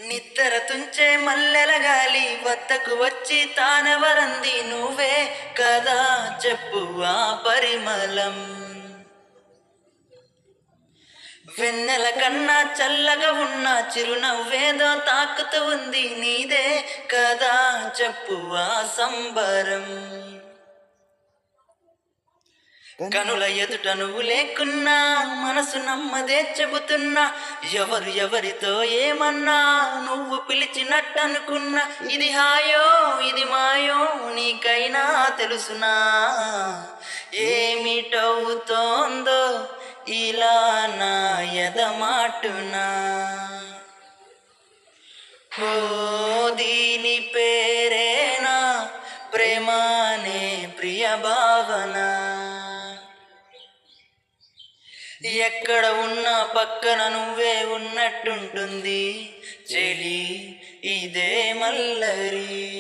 నిద్ర తుంచే మల్లెల గాలి వద్దకు వచ్చి తానెవరంది నువ్వే కదా చెప్పు ఆ పరిమళం. వెన్నెల కన్నా చల్లగా ఉన్న చిరునవ్వేదో తాకుతూ ఉంది నీదే కదా చెప్పు ఆ సంబరం. కనుల ఎదుట నువ్వు లేకున్నా మనసు నమ్మదే చెబుతున్నా, ఎవరు ఎవరితో ఏమన్నా నువ్వు పిలిచినట్టనుకున్నా. ఇది హాయో ఇది మాయో నీకైనా తెలుసునా, ఏమిటవుతోందో ఇలా నా ఎదమాటునా. ఓ దీని పేరేనా ప్రేమానే ప్రియ భావన. ఎక్కడ ఉన్నా పక్కన నువ్వే ఉన్నట్టుంటుంది చెలి ఇదే మల్లరి.